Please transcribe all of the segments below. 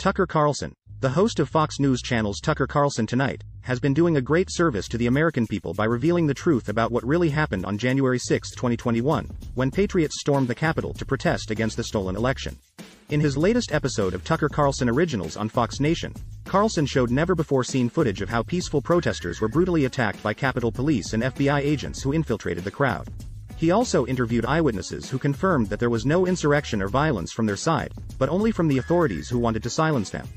Tucker Carlson, the host of Fox News Channel's Tucker Carlson Tonight, has been doing a great service to the American people by revealing the truth about what really happened on January 6, 2021, when patriots stormed the Capitol to protest against the stolen election. In his latest episode of Tucker Carlson Originals on Fox Nation, Carlson showed never-before-seen footage of how peaceful protesters were brutally attacked by Capitol Police and FBI agents who infiltrated the crowd. He also interviewed eyewitnesses who confirmed that there was no insurrection or violence from their side, but only from the authorities who wanted to silence them.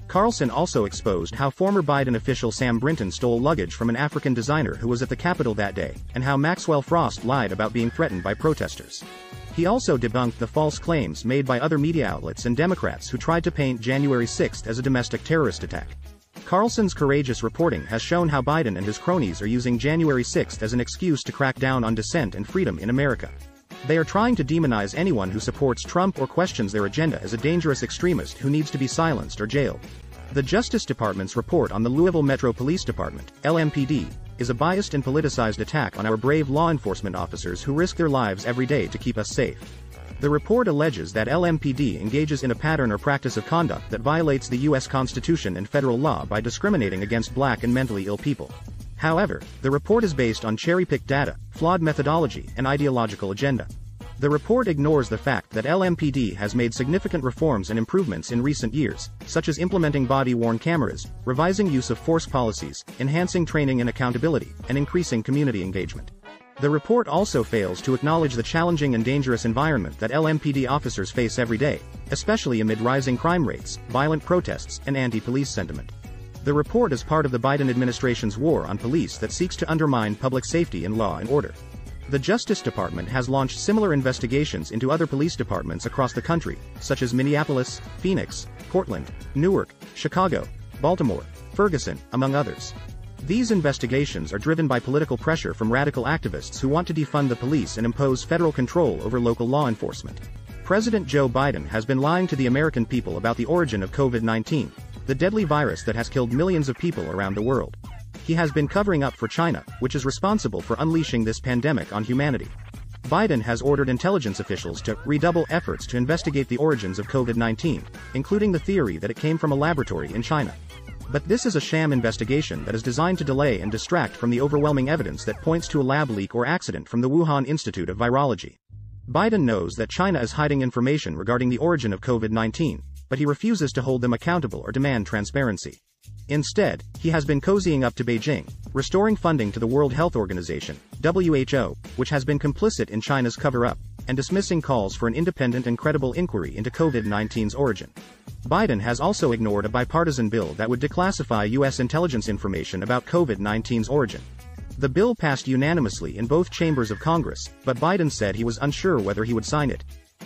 Carlson also exposed how former Biden official Sam Brinton stole luggage from an African designer who was at the Capitol that day, and how Maxwell Frost lied about being threatened by protesters. He also debunked the false claims made by other media outlets and Democrats who tried to paint January 6 as a domestic terrorist attack. Carlson's courageous reporting has shown how Biden and his cronies are using January 6 as an excuse to crack down on dissent and freedom in America. They are trying to demonize anyone who supports Trump or questions their agenda as a dangerous extremist who needs to be silenced or jailed. The Justice Department's report on the Louisville Metro Police Department, LMPD, is a biased and politicized attack on our brave law enforcement officers who risk their lives every day to keep us safe. The report alleges that LMPD engages in a pattern or practice of conduct that violates the U.S. Constitution and federal law by discriminating against black and mentally ill people. However, the report is based on cherry-picked data, flawed methodology, and ideological agenda. The report ignores the fact that LMPD has made significant reforms and improvements in recent years, such as implementing body-worn cameras, revising use of force policies, enhancing training and accountability, and increasing community engagement. The report also fails to acknowledge the challenging and dangerous environment that LMPD officers face every day, especially amid rising crime rates, violent protests, and anti-police sentiment. The report is part of the Biden administration's war on police that seeks to undermine public safety and law and order. The Justice Department has launched similar investigations into other police departments across the country, such as Minneapolis, Phoenix, Portland, Newark, Chicago, Baltimore, Ferguson, among others. These investigations are driven by political pressure from radical activists who want to defund the police and impose federal control over local law enforcement. President Joe Biden has been lying to the American people about the origin of COVID-19, the deadly virus that has killed millions of people around the world. He has been covering up for China, which is responsible for unleashing this pandemic on humanity. Biden has ordered intelligence officials to redouble efforts to investigate the origins of COVID-19, including the theory that it came from a laboratory in China. But this is a sham investigation that is designed to delay and distract from the overwhelming evidence that points to a lab leak or accident from the Wuhan Institute of Virology. Biden knows that China is hiding information regarding the origin of COVID-19, but he refuses to hold them accountable or demand transparency. Instead, he has been cozying up to Beijing, restoring funding to the World Health Organization, WHO, which has been complicit in China's cover-up, and dismissing calls for an independent and credible inquiry into COVID-19's origin. Biden has also ignored a bipartisan bill that would declassify U.S. intelligence information about COVID-19's origin. The bill passed unanimously in both chambers of Congress, but Biden said he was unsure whether he would sign it.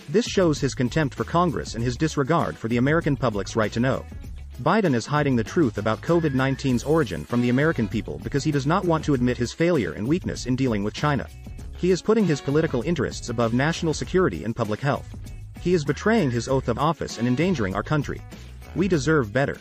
This shows his contempt for Congress and his disregard for the American public's right to know. Biden is hiding the truth about COVID-19's origin from the American people because he does not want to admit his failure and weakness in dealing with China. He is putting his political interests above national security and public health. He is betraying his oath of office and endangering our country. We deserve better.